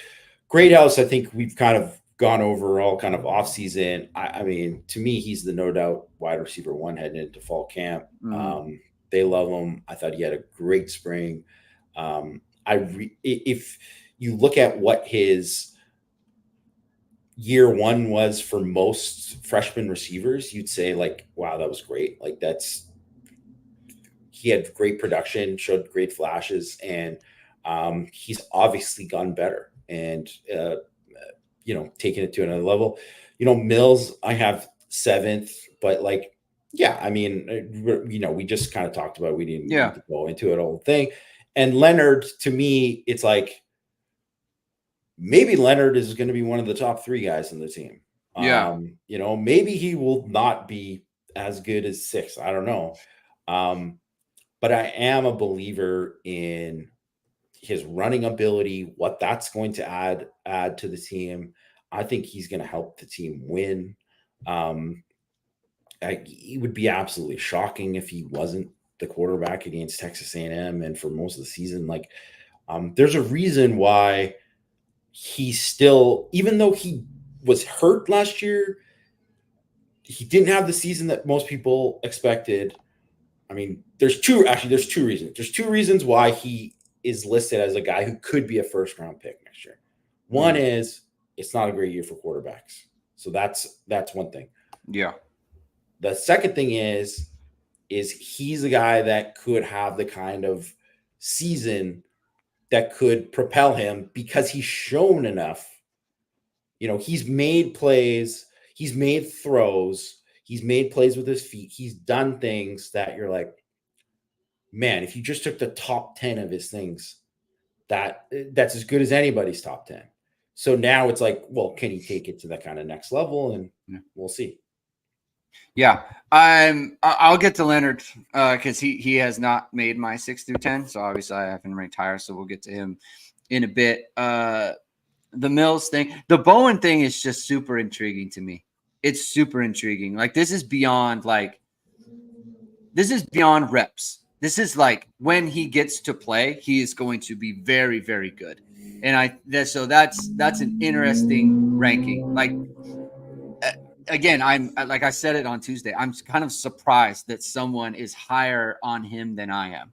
Greathouse, I think we've kind of gone over all kind of off season. I mean, to me, he's the no doubt wide receiver 1 heading into fall camp. Mm-hmm. They love him. I thought he had a great spring. If you look at what his year 1 was for most freshman receivers, you'd say wow, that was great. He had great production, showed great flashes, and he's obviously gotten better and taking it to another level. Mills, I have 7th, but I mean, we just kind of talked about it. We didn't need to go into it whole thing. And Leonard, to me, it's maybe Leonard is going to be one of the top 3 guys in the team. Yeah. Maybe he will not be as good as 6. I don't know. But I am a believer in his running ability, what that's going to add to the team. I think he's going to help the team win. It would be absolutely shocking if he wasn't the quarterback against Texas A&M and for most of the season. There's a reason why he still, even though he was hurt last year, he didn't have the season that most people expected. I mean, there's two reasons. There's 2 reasons why he is listed as a guy who could be a first-round pick next year. One is it's not a great year for quarterbacks. So that's one thing. Yeah. The second thing is he's a guy that could have the kind of season that could propel him because he's shown enough. He's made plays, he's made throws, he's made plays with his feet. He's done things that you're like, man, if you just took the top 10 of his things, that's as good as anybody's top 10. So now it's like, well, can he take it to that kind of next level? And we'll see. Yeah, I'll get to Leonard because he has not made my 6 through 10. So obviously I have him ranked higher. So we'll get to him in a bit. The Mills thing, the Bowen thing is just super intriguing to me. It's super intriguing. Like this is beyond reps. This is like when he gets to play, he is going to be very, very good. And that's an interesting ranking. Like again, like I said it on Tuesday, I'm kind of surprised that someone is higher on him than I am.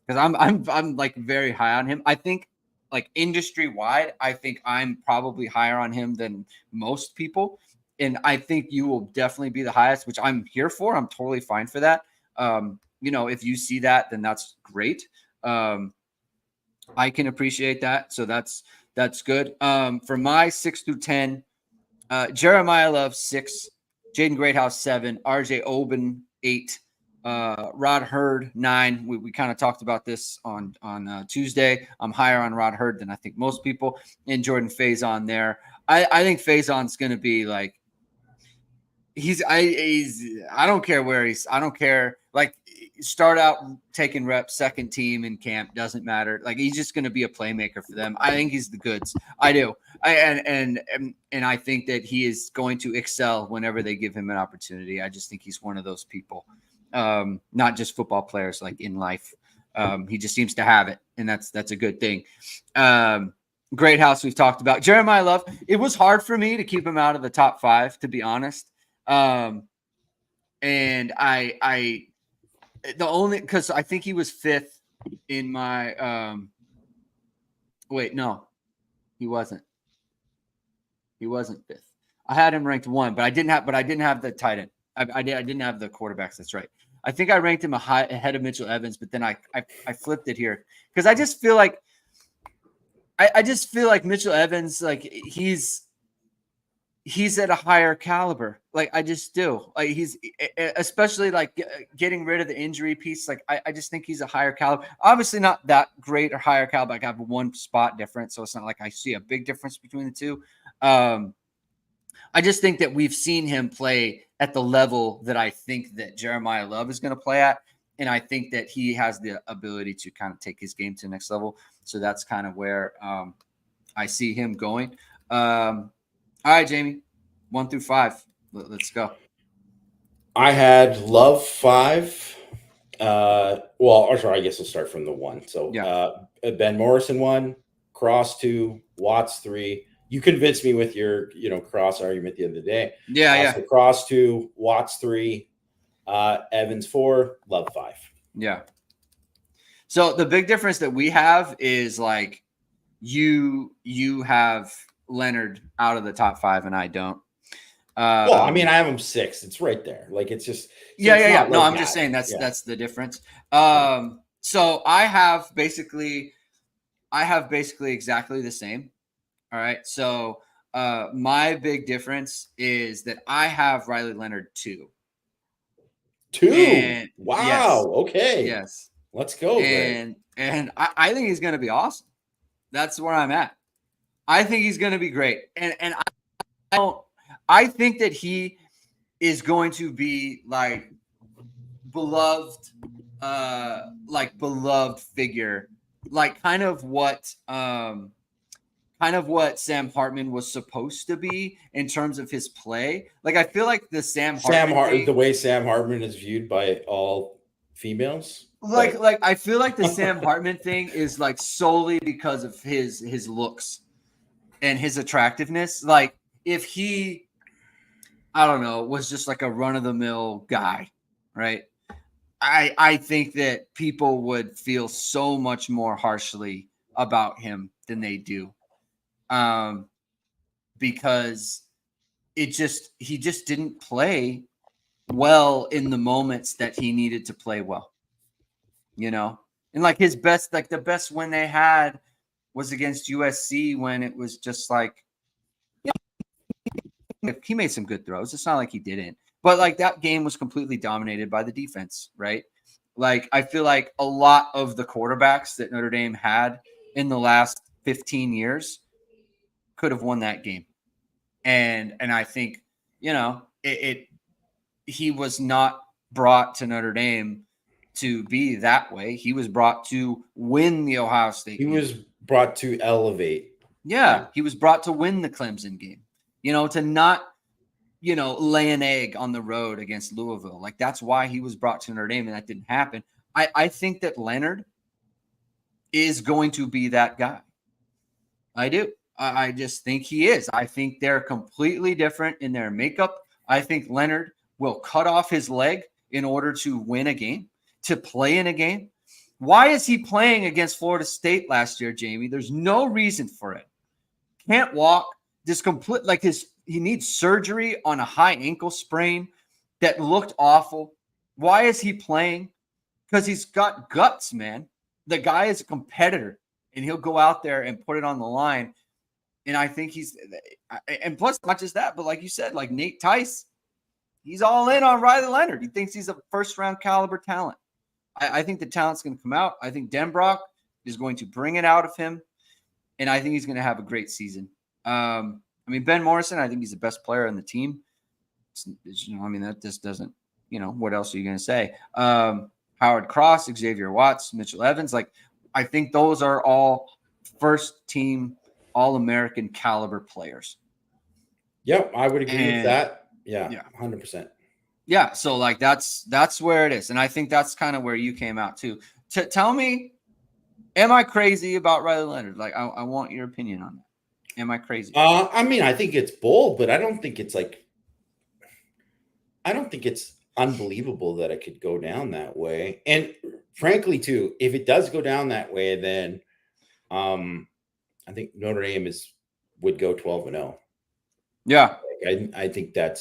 Because I'm like very high on him. I think like industry wide, I think I'm probably higher on him than most people. And I think you will definitely be the highest, which I'm here for. I'm totally fine for that. If you see that, then that's great. I can appreciate that. So that's good. For my 6 through 10, Jeremiah Love 6, Jaden Greathouse 7, RJ Oben 8, Rod Hurd 9. We kind of talked about this on Tuesday. I'm higher on Rod Hurd than I think most people, and Jordan Faison there. I think Faison's going to be like I don't care where I don't care. Like start out taking reps, second team in camp, doesn't matter. Like he's just going to be a playmaker for them. I think he's the goods. I do. And I think that he is going to excel whenever they give him an opportunity. I just think he's one of those people, not just football players, like in life. He just seems to have it, and that's a good thing. Great house we've talked about. Jeremiah Love. It was hard for me to keep him out of the top 5, to be honest. And because I think he was 5th in my wait, no, he wasn't 5th. I had him ranked 1, but I didn't have the tight end. I didn't have the quarterbacks. That's right. I think I ranked him ahead of Mitchell Evans, but then I flipped it here because I just feel like Mitchell Evans, like he's at a higher caliber. Like I just do. Like he's especially like getting rid of the injury piece. Like I just think he's a higher caliber. Obviously not that great or higher caliber. Like I have one spot difference, so it's not like I see a big difference between the two. I just think that we've seen him play at the level that I think that Jeremiah Love is going to play at. And I think that he has the ability to kind of take his game to the next level. So that's kind of where I see him going. All right, Jamie, 1 through 5. Let's go. I had Love 5. I guess we'll start from the 1. So Ben Morrison 1, Cross 2, Watts 3. You convinced me with your, Cross argument the other day. Yeah. So Cross 2, Watts 3, Evans 4, Love 5. Yeah. So the big difference that we have is like you have Leonard out of the top 5 and I don't. Well, I mean, I have him 6. It's right there. Like it's just yeah. No, I'm just saying that's the difference. So I have basically exactly the same. All right. So my big difference is that I have Riley Leonard 2. 2. Wow. Yes, okay. Yes. Let's go. And I think he's going to be awesome. That's where I'm at. I think he's going to be great. And I think that he is going to be like beloved figure, like kind of what Sam Hartman was supposed to be in terms of his play. Like I feel like the the way Sam Hartman is viewed by all females. Like I feel like the Sam Hartman thing is like solely because of his looks and his attractiveness. Like if he, I don't know, was just like a run-of-the-mill guy, right? I think that people would feel so much more harshly about him than they do. Because he just didn't play well in the moments that he needed to play well, and like his best, like the best win they had was against USC when it was just like, he made some good throws. It's not like he didn't, but like that game was completely dominated by the defense, right? Like I feel like a lot of the quarterbacks that Notre Dame had in the last 15 years could have won that game. And I think, he was not brought to Notre Dame to be that way. He was brought to win the Ohio State game. He was brought to elevate. Yeah, he was brought to win the Clemson game, to not, lay an egg on the road against Louisville. Like, that's why he was brought to Notre Dame, and that didn't happen. I think that Leonard is going to be that guy. I do. I just think he is. I think they're completely different in their makeup. I think Leonard will cut off his leg in order to win a game, to play in a game. Why is he playing against Florida State last year, Jamie? There's no reason for it. Can't walk. Just complete he needs surgery on a high ankle sprain that looked awful. Why is he playing? Because he's got guts, man. The guy is a competitor, and he'll go out there and put it on the line. And I think and plus, not just that, but like you said, like Nate Tice, he's all in on Riley Leonard. He thinks he's a first-round caliber talent. I think the talent's going to come out. I think Denbrock is going to bring it out of him, and I think he's going to have a great season. Ben Morrison, I think he's the best player on the team. That just doesn't, what else are you going to say? Howard Cross, Xavier Watts, Mitchell Evans. I think those are all first-team All-American caliber players. Yep, I would agree with that. Yeah, 100%. Yeah, so that's where it is, and I think that's kind of where you came out too. Tell me, am I crazy about Riley Leonard? I want your opinion on that. Am I crazy? I think it's bold, but I don't think it's unbelievable that it could go down that way. And frankly, too, if it does go down that way, then I think Notre Dame would go 12-0. Yeah, I think they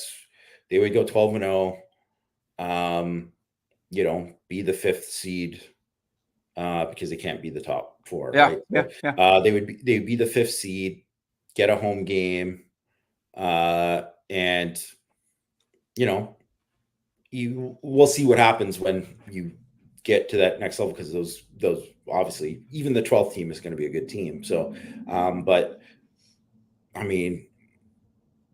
would go 12-0. Be the 5th seed because they can't be the top 4. Yeah, right? Yeah. They'd be the 5th seed, get a home game, and we'll see what happens when you get to that next level, because those obviously, even the 12th team is going to be a good team. So, but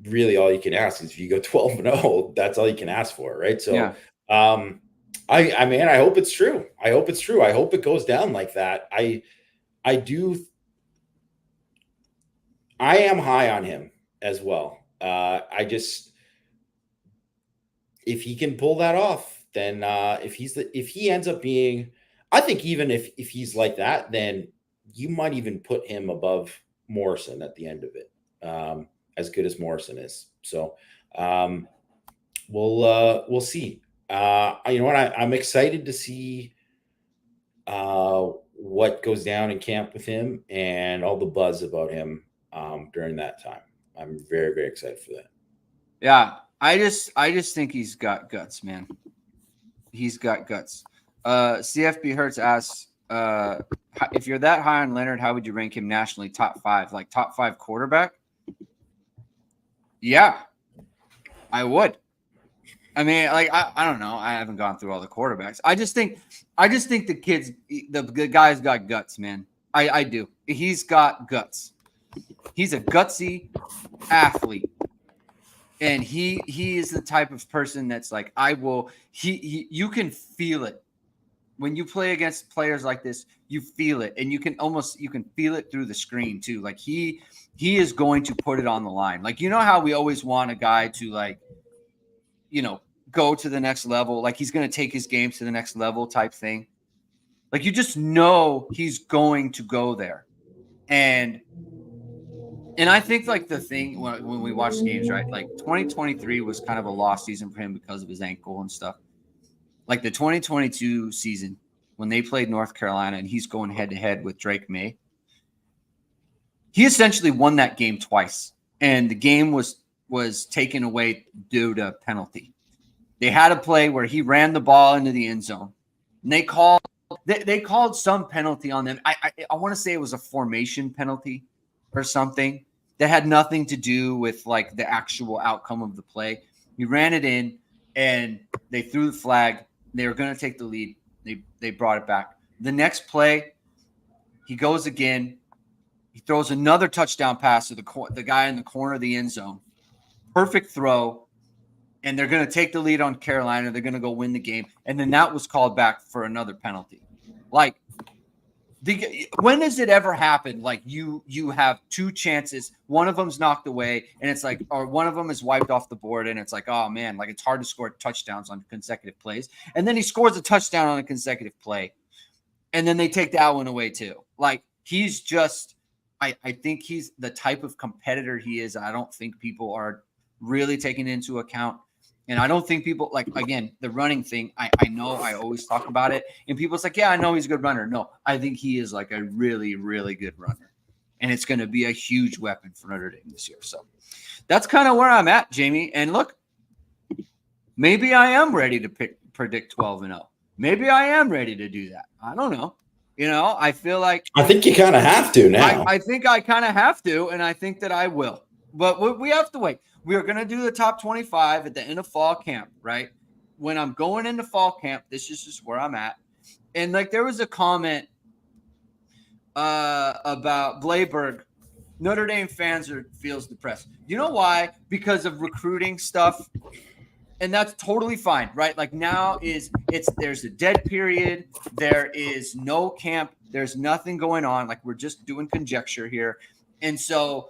really all you can ask is if you go 12-0, that's all you can ask for, right? So, Yeah. I hope it's true. I hope it's true. I hope it goes down like that. I am high on him as well. If he can pull that off, then if he ends up being, I think even if he's like that, then you might even put him above Morrison at the end of it, as good as Morrison is. So we'll see. You know what? I'm excited to see what goes down in camp with him and all the buzz about him during that time. I'm very, very excited for that. Yeah, I just think he's got guts, man. He's got guts. CFB Hertz asks, if you're that high on Leonard, how would you rank him nationally? Top 5, like top 5 quarterback? Yeah, I would. I don't know. I haven't gone through all the quarterbacks. I just think the guy's got guts, man. I do. He's got guts. He's a gutsy athlete. And he is the type of person that's like, you can feel it. When you play against players like this, you feel it. And you can feel it through the screen too. Like he is going to put it on the line. Like, how we always want a guy to go to the next level. Like he's going to take his game to the next level type thing. Like you just know he's going to go there. And I think the thing when we watch games, right? Like 2023 was kind of a lost season for him because of his ankle and stuff. Like the 2022 season when they played North Carolina and he's going head to head with Drake May, he essentially won that game twice. And the game was taken away due to penalty. They had a play where he ran the ball into the end zone. And they called some penalty on them. I want to say it was a formation penalty or something that had nothing to do with the actual outcome of the play. He ran it in and they threw the flag. They were going to take the lead. They brought it back. The next play, He goes again. He throws another touchdown pass to the guy in the corner of the end zone. Perfect throw. And they're going to take the lead on Carolina. They're going to go win the game. And then that was called back for another penalty. Like, when does it ever happen? Like you have two chances. One of them's knocked away, and it's like, or one of them is wiped off the board, and it's like, oh man, like it's hard to score touchdowns on consecutive plays. And then he scores a touchdown on a consecutive play, and then they take that one away too. Like he's just, I think he's the type of competitor he is. I don't think people are really taking into account. And I don't think people, like, again, the running thing, I know I always talk about it. And people's like, yeah, I know he's a good runner. No, I think he is like a really, really good runner. And it's going to be a huge weapon for Notre Dame this year. So that's kind of where I'm at, Jamie. And look, maybe I am ready to predict 12-0. Maybe I am ready to do that. I don't know. You know, I feel like. I think you kind of have to now. I think I kind of have to, and I think that I will. But we have to wait. We are going to do the top 25 at the end of fall camp, right? When I'm going into fall camp, this is just where I'm at. And, like, there was a comment about Blayberg. Notre Dame fans feels depressed. You know why? Because of recruiting stuff. And that's totally fine, right? Like now there's a dead period. There is no camp. There's nothing going on. Like we're just doing conjecture here. And so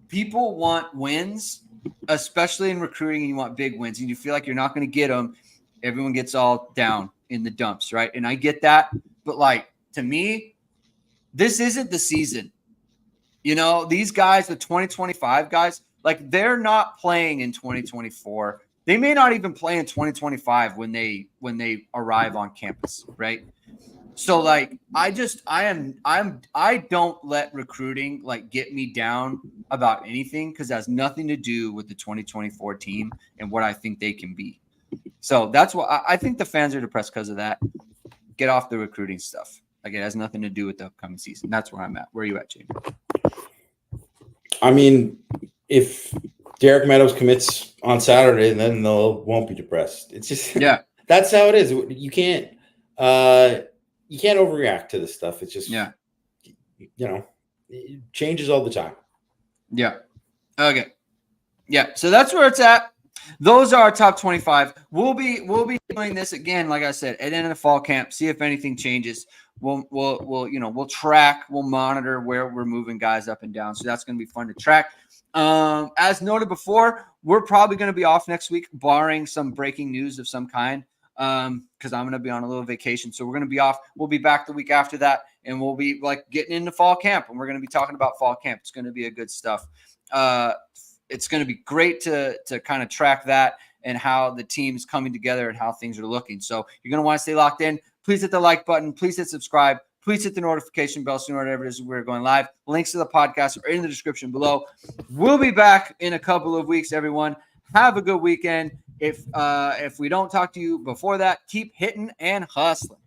people want wins, especially in recruiting, and you want big wins, and you feel like you're not going to get them. Everyone gets all down in the dumps, right? And I get that. But, like, to me, this isn't the season. You know, these guys, the 2025 guys, like, they're not playing in 2024. They may not even play in 2025 when they arrive on campus, right? So, like, I don't let recruiting, like, get me down about anything because it has nothing to do with the 2024 team and what I think they can be. So that's why I think the fans are depressed because of that. Get off the recruiting stuff. Like, it has nothing to do with the upcoming season. That's where I'm at. Where are you at, Jamie? I mean, if Derek Meadows commits on Saturday, then they won't be depressed. It's just that's how it is. You can't overreact to this stuff. It's just it changes all the time. Yeah. Okay. Yeah. So that's where it's at. Those are our top 25. We'll be doing this again, like I said, at the end of the fall camp. See if anything changes. We'll track. We'll monitor where we're moving guys up and down. So that's going to be fun to track. As noted before, we're probably going to be off next week, barring some breaking news of some kind. Because I'm going to be on a little vacation. So we're going to be off. We'll be back the week after that, and we'll be like getting into fall camp, and we're going to be talking about fall camp. It's going to be a good stuff. It's going to be great to kind of track that and how the team's coming together and how things are looking. So you're going to want to stay locked in. Please hit the like button. Please hit subscribe. Please hit the notification bell so you know whatever it is we're going live. Links to the podcast are in the description below. We'll be back in a couple of weeks, everyone. Have a good weekend. If we don't talk to you before that, keep hitting and hustling.